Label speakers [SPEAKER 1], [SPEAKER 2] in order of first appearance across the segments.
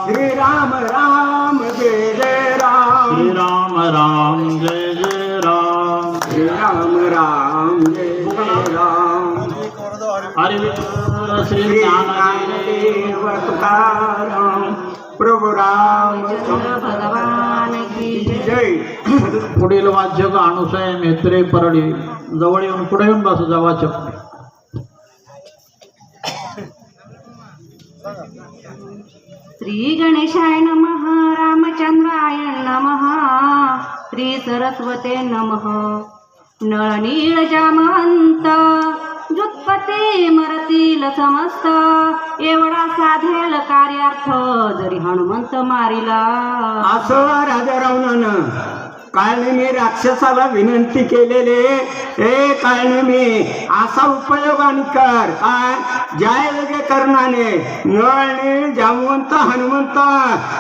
[SPEAKER 1] श्रीराम राम जय जय राम
[SPEAKER 2] श्रीराम राम जय जय राम
[SPEAKER 1] श्रीराम राम जय जय राम
[SPEAKER 2] हरि विठ्ठल श्री
[SPEAKER 1] श्री
[SPEAKER 2] ज्ञानदेव
[SPEAKER 1] ज्ञानदेव तुकाराम प्रभु राम
[SPEAKER 3] भगवान की
[SPEAKER 1] जय.
[SPEAKER 2] पुढील वाचक अनुसय मेत्रे परळी जवळ येऊन पुढे येऊन बस वाचक.
[SPEAKER 3] श्री गणेशाय नमः रामचंद्राय नमः श्री सरस्वते नमः नळनीळ जामवंत जुत्पते मरतील समस्त एवढा साधेल कार्यार्थ जरी हनुमंत मारिला.
[SPEAKER 1] असं राजा रावणानं काळनेमी राक्षसाला विनंती केलेले हे काळनेमी असा उपयोगाने कर काय जय लगे करणाने नळनी जामवंत हनुमंत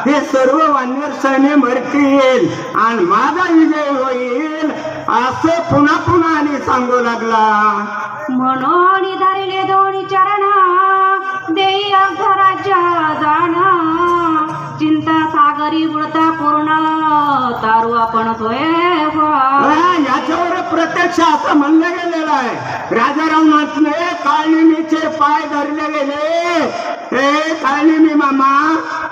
[SPEAKER 1] हे सर्व वानर सैन्य मरतील आणि माझा विजय होईल असं पुन्हा पुन्हा आणि सांगू लागला.
[SPEAKER 3] म्हणून धरिले दोन्ही चरण देई अवघ राज्य जाणा चिंता सागरी बुडता पूर्ण तारू आपण
[SPEAKER 1] याच्यावर प्रत्यक्ष असं म्हणलं गेलेलं आहे. राजा रावणाथने काळनिमीचे पाय धरले गेले. हे काळनिमी मामा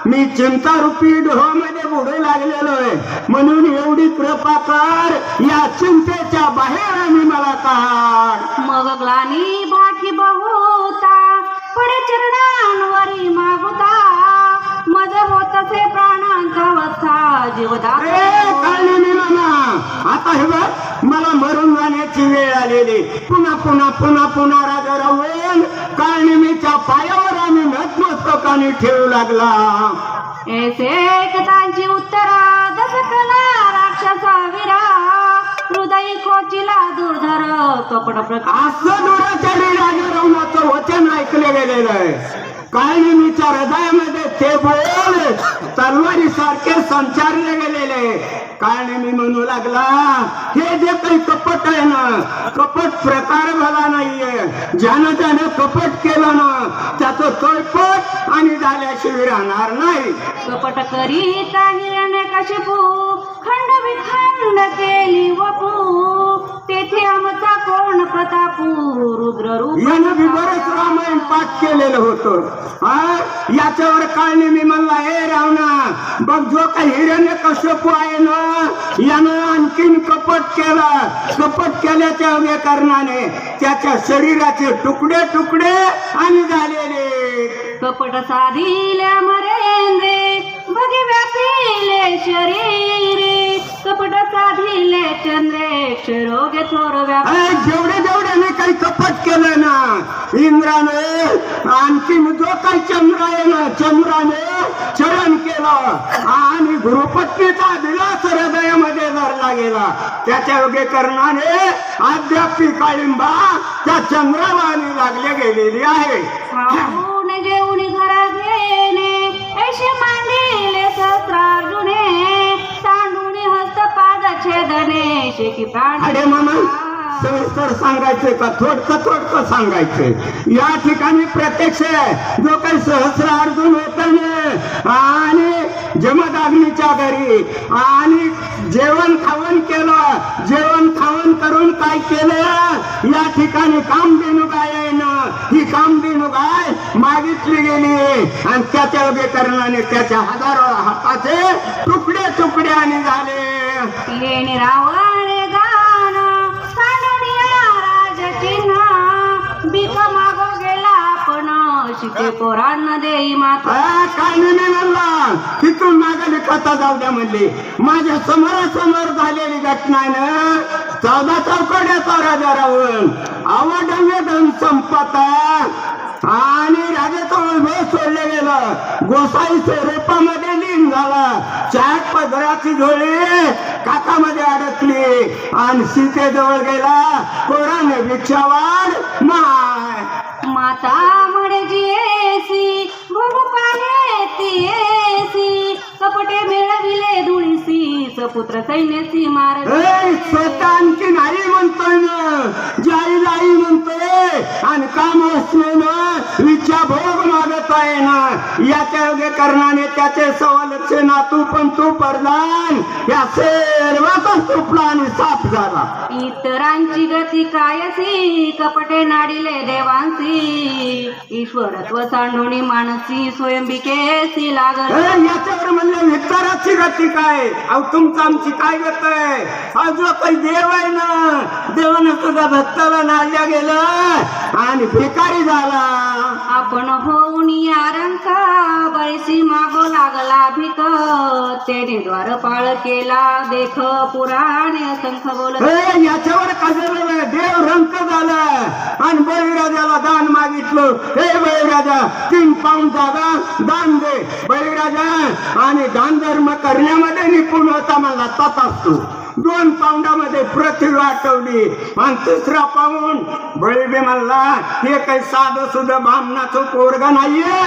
[SPEAKER 1] मी चिंता रूपी डोहामध्ये बुडू लागलेलो आहे म्हणून एवढी कृपा कर या चिंतेच्या बाहेर आणि मला काढ.
[SPEAKER 3] मग ग्लानी भागी बहुता पुढे चरणांवरी मागुता मज होतसे प्राणांचा वथा जीवदाता.
[SPEAKER 1] काळनिमी मामा आता हे बघ मला मरून जाण्याची वेळ आलेली. पुन्हा पुन्हा पुन्हा पुन्हा राजा रावण काळनिमीच्या पायावर आम्ही नतमस्तकाने ठेवू लागला.
[SPEAKER 3] ऐसे कथांची उत्तरा दशकला राक्षसा विरा हृदय खोचिला दुर्धर कपट प्रकाश.
[SPEAKER 1] असं दुराचारी राजा रावणाचं वचन ऐकले गेलेलं आहे. काळनिमीच्या हृदयामध्ये ते बोल तलवारी सारखे संचारले गेलेले. काळनिमी म्हणू लागला हे जे काही कपट आहे ना कपट प्रकार भला नाहीये. ज्यानं त्यानं कपट केलं ना त्याचं तळपट आणि झाल्याशिवाय राहणार नाही.
[SPEAKER 3] कपट करीता हिरण्यकशिपू खंड विखंड केली वपू तेथे आमचा कोण प्रतापू रुद्र रूप.
[SPEAKER 1] यानं बी बरंच रामायण पाठ केलेलं होतं. याच्यावर काळनिमी म्हणला हे रावणा बघ जो काही हिरण्यकशिपू आहे ना यानं आणखीन कपट केलं. कपट केल्याच्या उभे कारणाने त्याच्या शरीराचे तुकडे तुकडे आणि झालेले.
[SPEAKER 3] कपट साधिले मरेंद्रे भगे व्यापिले शरीरे कपट साधिले चंद्रे क्षरोगे थोर व्याप.
[SPEAKER 1] जेवढे जेवढे मी काही कपट केलं ना इंद्राने आणखीन जो काही चंद्र आहे ना चंद्राने चरण केलं आणि गुरुपत्नीचा दिलास हृदयामध्ये धरला गेला. त्याच्या योग्य करणाने अद्यापी काळिंबा त्या चंद्रावानी लागले गेलेली आहे.
[SPEAKER 3] खाऊन जेवून घरात गेले ऐशे मांडिले सहस्रार्जुने सांडून हस्त पाद छेदने शेकी प्राण.
[SPEAKER 1] अरे मामा सविस्तर सांगायचंय का थोडकं सांगायचंय. या ठिकाणी प्रत्यक्ष जो काही सहस्र अर्जुन होता आणि जमदाग्नीच्या घरी आणि जेवण खावण केलं. जेवण खावण करून काय केलं या ठिकाणी कामधेनू गाय आहे ना ही कामधेनू गाय मागितली गेली आणि त्याच्या उभे करणाने त्याच्या हजारो हाताचे तुकडे तुकडे आणि झाले.
[SPEAKER 3] येणे रावण गान सांडूनिया राजचिन्ह भीक मागो गेला आपण शिके पोरांना देई माता.
[SPEAKER 1] काय नाही म्हणला तिथून मागायला खाता जाऊ द्या म्हणले. माझ्या समोरासमोर झालेली घटना आहे ना 14 चौकड्याचा राजा रावण अवढव्य धन संपत आणि राजाचा वैभव सोडले गेलं. गोसाई स्वरूपामध्ये लीन झाला. चाट पदराची झोळी काकामध्ये अडकली आणि सीतेजवळ गेला. पोराने भिक्षा वाढ माय
[SPEAKER 3] माता म्हणे जिएसी भोग पाहे तिएसी कपटे मिळविले धुळीसी पुत्र सैन्याची मारत
[SPEAKER 1] स्वतः आणखी नाही म्हणतोय ना, जाई जाई म्हणतोय आणि काम असलेलं इच्छा भोग मागत आहे ना. याच्या योग्य कारणाने त्याचे 1.25 नातू पण तू प्रधान या सर्वातच तुपला आणि साफ झाला.
[SPEAKER 3] इतरांची गती कायसी कपटे नाडिले देवांसी ईश्वरत्व सांडोणी मानसी स्वयंबिकेसी लागल.
[SPEAKER 1] याच्यावर म्हणलं विचाराची गती काय? अहो तुमचं आमची काय गत आहे? हा जो काही देव आहे ना, देवानं सुद्धा भक्ताला नाडल्या गेलं आणि भिकारी झाला.
[SPEAKER 3] आपण होऊन यारंका बैसी मागो लागला भिक तेने द्वारपाळ केला देख पुराणे असंख्य बोलत.
[SPEAKER 1] याच्यावर काय देव रंक झाला आणि बळीराजाला दान मागितलं. हे बळीराजा 3 पाऊंड जागा दान दे. बळीराजा आणि दान धर्म करण्यामध्ये निपुण होता म्हणला तथास्तु. 2 पाऊंडामध्ये पृथ्वी वाटवली आणि 3रा पाऊंड बळी म्हणला हे काही साधं सुद्धा बामणाचं पोरगा नाहीये.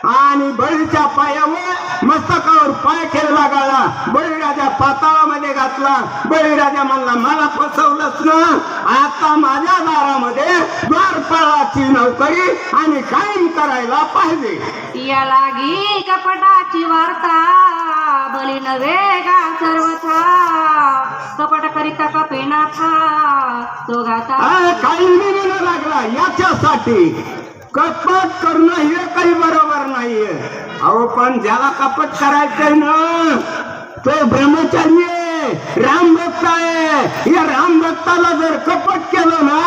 [SPEAKER 1] आणि बळीच्या पायावर मस्तकावर पाय ठेवला गाळा. बळीराजा पाताळामध्ये घातला. बळीराजा म्हणला मला फसवलंच ना, आता माझ्या दारामध्ये द्वारपाळाची नोकरी आणि कायम करायला पाहिजे.
[SPEAKER 3] या लागी कपटाची वार्ता बली नव्हे गा सर्वथा कपट करिता कपेना था तो घाता.
[SPEAKER 1] काही म्हणू लागला याच्यासाठी कपट करणं हे काही बरोबर नाहीये. अहो पण ज्याला कपट करायचंय ना तो ब्रह्मचारी आहे, राम भक्त आहे. या राम भक्ताला जर कपट केलं ना,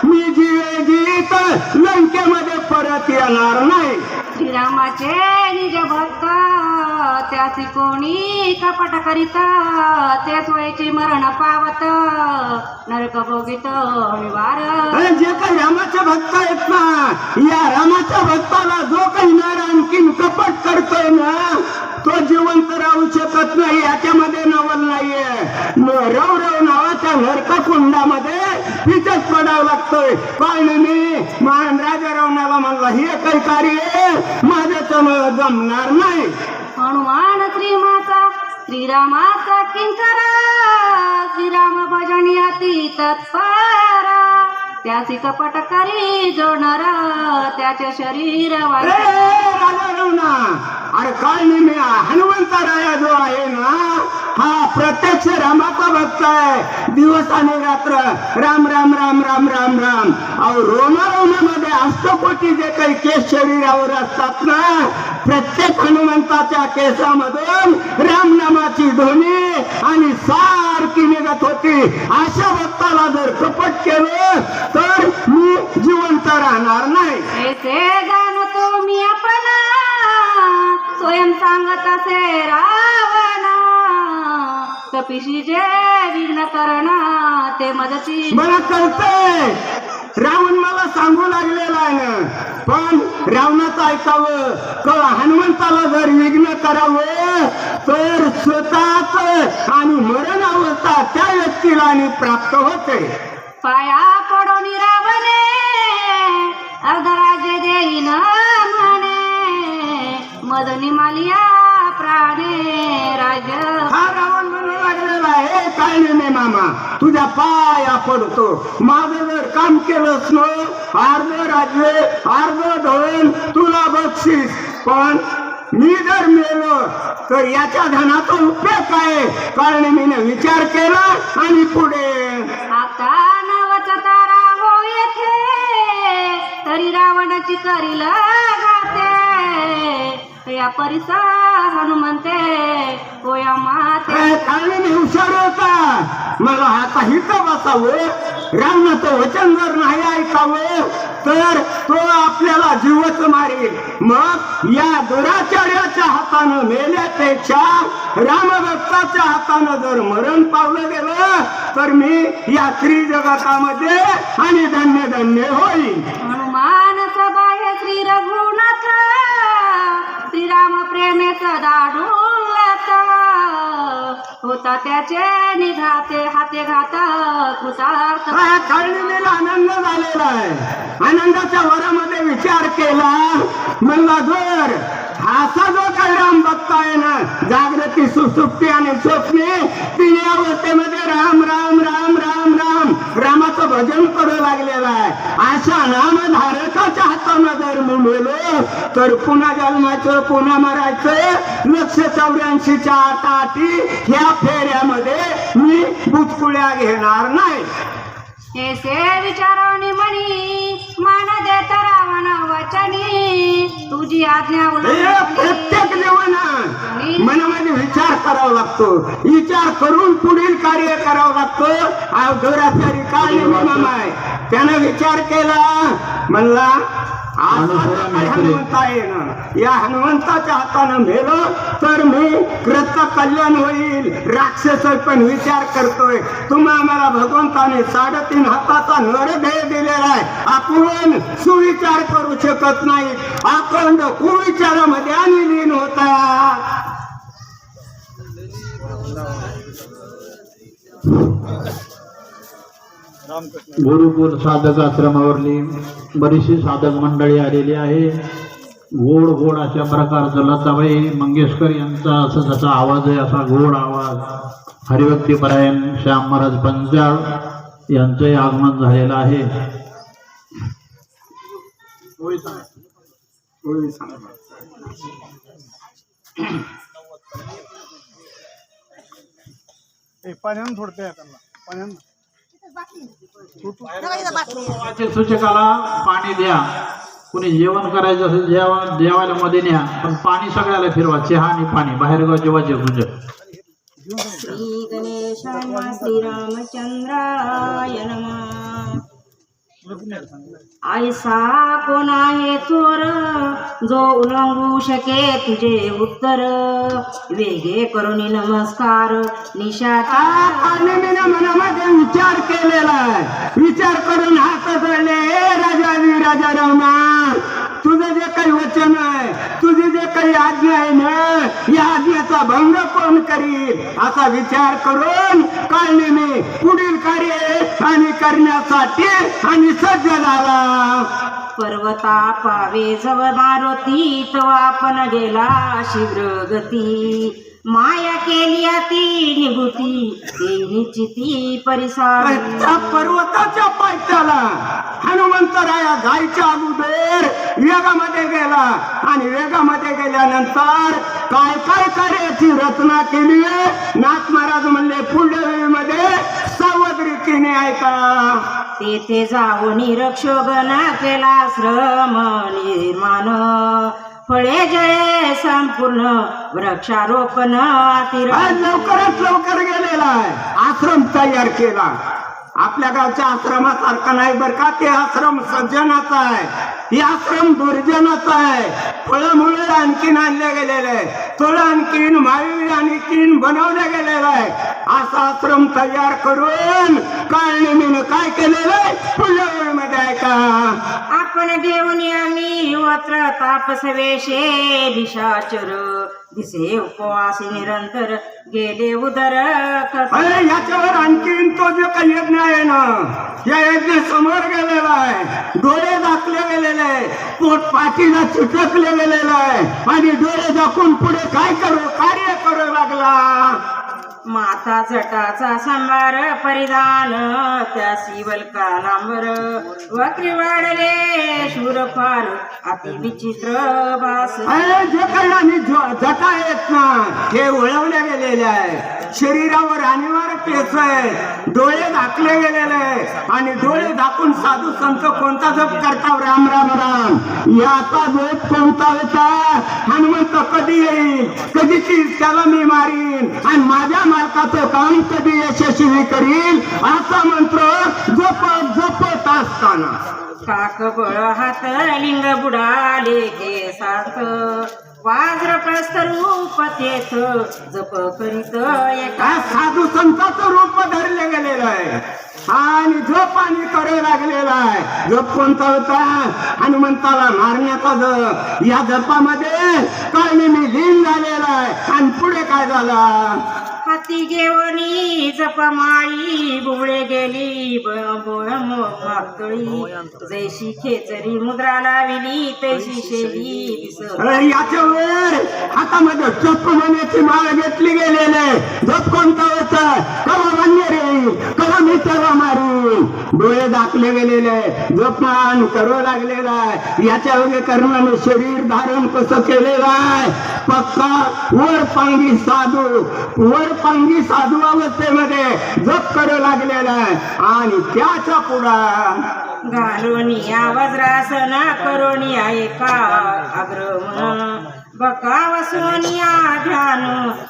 [SPEAKER 1] मी जीवित लंकेमध्ये परत येणार नाही.
[SPEAKER 3] श्रीरामाचे निज भक्त त्यासी कोणी कपट करीत ते सोयीची मरण पावत नरक भोगित निवार.
[SPEAKER 1] जे काही रामाचे भक्त आहेत ना, या रामाच्या भक्ताला जो काही नर आणखीन कपट करतोय ना, तो जिवंत राहू शकत नाही. याच्यामध्ये नवल नाहीये. रव रव नावाच्या नरक कुंडामध्ये तिथेच पडावं लागतोय. कारण मी महान राजा रावणाला म्हणला हे काही कार्य माझ्याच्या जमणार नाही.
[SPEAKER 3] हनुमान श्रीमाचा श्रीरामाचा किंकर श्रीराम भजनी अति तत्पर त्याची कपट करी जो नर त्याचे शरीर
[SPEAKER 1] राजा रावणा, अरे काय नाही हनुमंतराया जो आहे ना, हा प्रत्यक्ष रामाचा भक्त आहे. दिवस आणि रात्र राम राम राम राम राम राम. अहो रोमारोमामध्ये अष्टकोटी जे काही केस शरीरावर असतात ना, प्रत्येक हनुमंताच्या केसामधून रामनामाची ध्वनी आणि सारखी निघत होती. अशा भक्ताला जर कपट केलं तर मी जिवंत राहणार नाही.
[SPEAKER 3] ऐसे जाणतो मी आपण स्वयं सांगत असे रावणा कपिशी जे विघ्न करणा ते मदती.
[SPEAKER 1] मला कळतंय रावण मला सांगू लागलेला आहे ना, पण रावणाचं ऐकावं का हनुमंताला जर विघ्न करावं तर स्वतःच आणि मरण अवस्था त्या व्यक्तीला आणि प्राप्त होते.
[SPEAKER 3] पाया पडून रावणे अर्धराज्य देईन म्हणे मदनी मालिया प्राणे राज्य.
[SPEAKER 1] हा रावण म्हणू लागलेला आहे काय नाही मामा, तुझ्या पाया पडतो. माझं जर काम केलंच न अर्ध राज्य अर्ध धन तुला बक्षीस, पण मी जर मेलो तर याच्या धनाचा उपयोग काय? कारण मी विचार केला आणि पुढे
[SPEAKER 3] आता नवच तारा हो येथे तरी रावणाची करील गाते या परिसा हनुमंते होया माते.
[SPEAKER 1] कारण मी हुशार होता, मला आता हिथं बसावं. रावणाचं वचन जर नाही ऐकावं तर तो आपल्याला जीवच मारेल. मग या दुराचार्याच्या हातानं मेल्यापेक्षा रामभक्ताच्या हातानं जर मरण पावलं गेलं तर मी या स्त्री जगतामध्ये आणि धन्य धन्य होईल.
[SPEAKER 3] हनुमान सबाय श्री रघुनाथ श्रीराम प्रेमे सदा डुलत होता त्याचे निघाते हाते घात कृतार्थ.
[SPEAKER 1] काळणीला आनंद झालेला आहे. आनंदाच्या वरामध्ये विचार केला, म्हणला जर असा जो काही राम भक्त आहे ना, जागृती सुसुप्ती आणि स्वप्ने तिन्ही अवस्थेमध्ये राम राम राम राम राम रामाचं भजन करू लागलेलं आहे. अशा नामधारकाच्या हातानं जर मी मेलो तर पुन्हा जन्माचं पुन्हा मरायचं. 184च्या आटाआटी ह्या फेऱ्यामध्ये मी बुचकुळ्या घेणार नाही.
[SPEAKER 3] ऐसे विचाराने म्हणी मान देत रावण वचनी तुझी आज्ञा
[SPEAKER 1] हे
[SPEAKER 3] उल्लंघनी.
[SPEAKER 1] प्रत्येक जीवनात मनामध्ये विचार करावा लागतो. विचार करून पुढील कार्य करावं लागतं. अवघराचारी काय नियम आहे त्यानं विचार केला, म्हणला आज हनुमंत आहे ना, या हनुमंताच्या हातानं मेलो तर मी कृत कल्याण होईल. राक्षस पण विचार करतोय, तुम्हा आम्हाला भगवंताने 3.5 हाताचा नरदेह दिलेला आहे. आपण सुविचार करू शकत नाही, अखंड कुविचारामध्ये आणि लीन होतात.
[SPEAKER 2] गुरुकुल साधक आश्रमावरली बरीचशी साधक मंडळी आलेली आहे. गोड गोड अशा प्रकारचं लताबाई मंगेशकर यांचा असं जसा आवाज आहे असा गोड आवाज हरिभक्तीपरायण श्याम महाराज पंचाळ यांचंही आगमन झालेलं आहे. सूचकाला पाणी द्या. कुणी जेवण करायचं असेल जेवायला मध्ये न्या, पण पाणी सगळ्याला फिरवा. चहा आणि पाणी बाहेरगाव जेवायचे सूचक.
[SPEAKER 3] श्री गणेशाय श्रीरामचंद्राय नमः. ऐसा कोण आहे थोर जो उल्लंघू शके तुझे उत्तर. वेगे करुणी नमस्कार निशाचा.
[SPEAKER 1] आणि मी ना मनामध्ये विचार केलेला आहे. विचार करून हात जोडले, राजा रामा तुझं जे काही वचन आहे, तुझी जे काही आज्ञा आहे ना, या आज्ञेचा भंग कोण करील असा विचार करून काळने मी पुढील कार्य आणि करण्यासाठी आणि सज्ज झाला.
[SPEAKER 3] पर्वता पावे जव मारुती तवा आपण गेला शीघ्र गती. माया केली अति निभूती ते निश्चिती परिसार.
[SPEAKER 1] त्या पर्वताच्या पायथ्याला हनुमंतराया जायच्या अगोदर वेगामध्ये गेला आणि वेगामध्ये गेल्यानंतर काय काय कार्याची रचना केली. नाथ महाराज म्हणले पुढल्या वेळीमध्ये सावध रीतीने ऐका.
[SPEAKER 3] तेथे जाऊन रक्षोगण केला श्रम निर्माण. फळे जळे संपूर्ण वृक्षारोपण
[SPEAKER 1] आज लवकरात लवकर गेलेला आहे. आश्रम तयार केला. आपल्या गावच्या आश्रमासारखा नाही बर का, ते आश्रम सज्जनाचा आहे, हे आश्रम दुर्जनाचा आहे. फळमुळे आणखीन आणले गेलेले, फळ आणखीन माळी आणखीन बनवले गेलेलं आहे. असा आश्रम तयार करून काळनेमीनं काय केलेलं आहे पुढल्या वेळेमध्ये ऐका.
[SPEAKER 3] आपण घेऊन आम्ही वस्त्र तापस वेशे निशाचर दिसे उपवासी निरंतर गेले उदर.
[SPEAKER 1] अरे याच्यावर आणखीन तो जो काही यज्ञ आहे ना, या यज्ञ समोर गेलेला आहे. डोळे दाखले गेलेले आहे, पोट पाठीला चिटकले गेलेलं आहे आणि डोळे दाखवून पुढे काय करू कार्य करू लागला.
[SPEAKER 3] माता जटाचा संभार परिधान त्यासी वल्कालांबर. वक्री वाढले शूर फार अति विचित्र वास.
[SPEAKER 1] अरे जे काही आणि जटा आहेत ना हे वळवले गेलेले आहे. शरीरावर अनिवार्य केस आहे, डोळे दाखले गेलेले आहे आणि डोळे दाखवून साधू संत कोणता जप करता राम राम राम. याचा जप कोणता होता. हनुमंत कधी येईल, कधी त्याला मी मारीन आणि माझ्या मालकाचं काम कधी यशस्वी करील असा मंत्र जपत असताना
[SPEAKER 3] काकबळ हात लिंग बुडाले केसात. वाज्रप्रस्थ रूप तेथ जप करीत एका.
[SPEAKER 1] साधू संताचं रूप धरले गेलेलं आहे आणि जप आणि करू लागलेला आहे. जप कोणता होता. हनुमंताला मारण्याचा जप. या जपामध्ये काळने मी लीन झालेला आहे आणि पुढे काय झाला.
[SPEAKER 3] हात भक्ती घेऊनी जपमाळी बुबळे गेली मागतळी जैशी खेचरी मुद्रा लाविली तैशी शेली दिसत.
[SPEAKER 1] याच्यावर हातामध्ये जप म्हणायची माळ घेतली गेलेले. जप कोणता होता? कवा मान्य रे, कवा मी तेव्हा मारू. डोळे दाखले गेलेले, जपमान करू लागलेला आहे. याच्या वगैरे कर्माने शरीर धारण कसं केलेलं आहे? पक्का वरपांगी साधू अवस्थेमध्ये जप करू लागलेला आहे. आणि त्याच्या पुढा
[SPEAKER 3] घालून या वज्रासन करून या एका आग्रमन बकावसून या ध्यान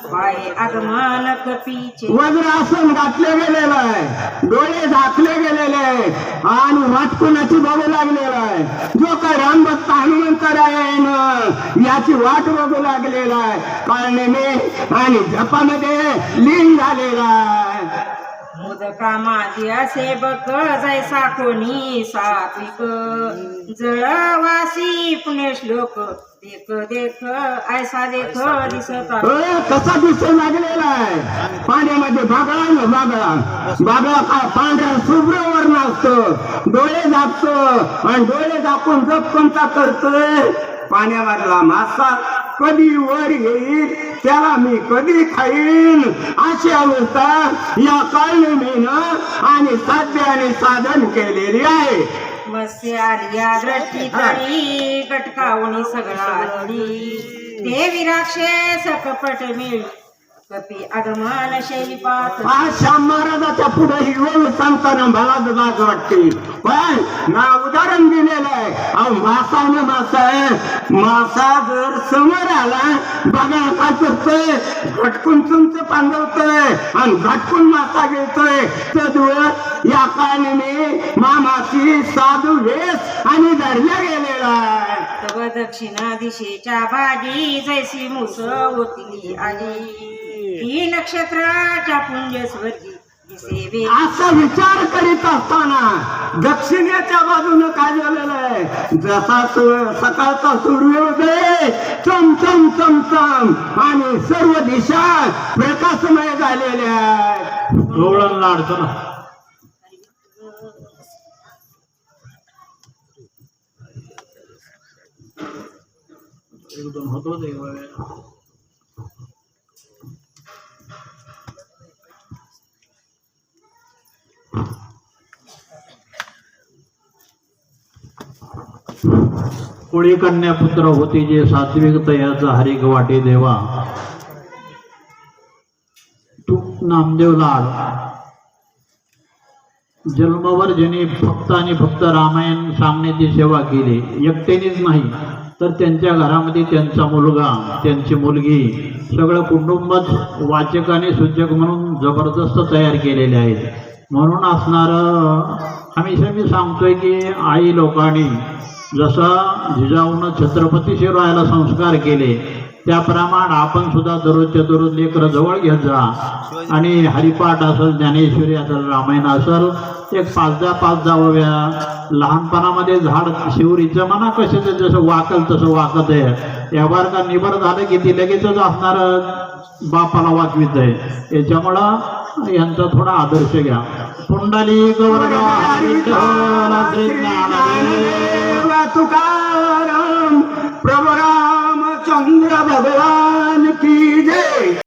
[SPEAKER 3] पाय आगमन कपीचे.
[SPEAKER 1] वज्रासन घातले गेलेलं आहे, डोळे झाकले गेलेले आहे आणि वाटकुणाची बघू लागलेला आहे. जो काय रामभक्त हनुमंतरायण याची वाट बघू लागलेला आहे. कळणेने आणि जपामध्ये लीन झालेला आहे.
[SPEAKER 3] मुदकामादी असे बक जैसा कोणी सात्विक जळवासी पुण्यश्लोक देख देख ऐसा देख दिसत
[SPEAKER 1] कसा दिसू लागलेला आहे? पाण्यामध्ये बागळा काय पांढरा शुभ्र वर्ण असतो. डोळे झाकतो आणि डोळे झाकून जप कोणता करतोय? पाण्यामधला मासा कधी वर येईल त्याला मी कधी खाईन अशी अवस्था या काळनेमीनं आणि साध्याने साधन केलेली आहे.
[SPEAKER 3] मत्स्य आलिया दृष्टी तळी गटकावणी सगळा तळी देवी राक्षस कपट मिळ कपी आगमन शैली पात.
[SPEAKER 1] आज श्याम महाराजाच्या पुढे ही ओळ सांगताना मला लाज वाटते. पण ना उदाहरण दिलेलं आहे. अहो मासा जर समोर आला बघा काय करतोय? घटकून तुमचं पांगवतोय आणि घटकून मासा घेतोय. तर या काळाने मामाची साधू वेश आणि धरल्या गेलेला आहे.
[SPEAKER 3] तव दक्षिणा दिशेच्या भागी जैसी मुस ओतली आली ही नक्षत्राच्या पुंज स्वर्गी दिसे.
[SPEAKER 1] असा विचार करीत असताना दक्षिणेच्या बाजूने काय झालेलं आहे? जसा सकाळचा सूर्योदय चमचम चमचम आणि सर्व दिशा प्रकाशमय झालेल्या आहेत.
[SPEAKER 2] गवळणला अडचण एकदम होतो ते कोळी कन्या पुत्र होती जे सात्विक तयाचा हरिक वाटे देवा तू नामदेव लाड. जन्मभर ज्यांनी फक्त आणि फक्त रामायण सांगण्याची सेवा केली, एकट्यानेच नाही तर त्यांच्या घरामध्ये त्यांचा मुलगा, त्यांची मुलगी, सगळं कुटुंबच वाचक आणि सूचक म्हणून जबरदस्त तयार केलेले आहेत. म्हणून असणारं हमेशा मी सांगतोय की आई लोकांनी जसं जिजाऊनं छत्रपती शिवरायाला संस्कार केले त्याप्रमाणे आपण सुद्धा दररोजच्या दररोज लेकरं जवळ घेत जा आणि हरिपाठ असेल, ज्ञानेश्वरी असेल, रामायण असेल, एक 5-10 ओव्या. लहानपणामध्ये झाड शिवरीचं म्हणा कशाचं जसं वाकल तसं वाकत आहे. यावर का निबर झालं की ती लगेचच असणार बापाला वाकवीत आहे. याच्यामुळं यांचा थोडा आदर्श घ्या. पुंडली गौरव
[SPEAKER 1] तुका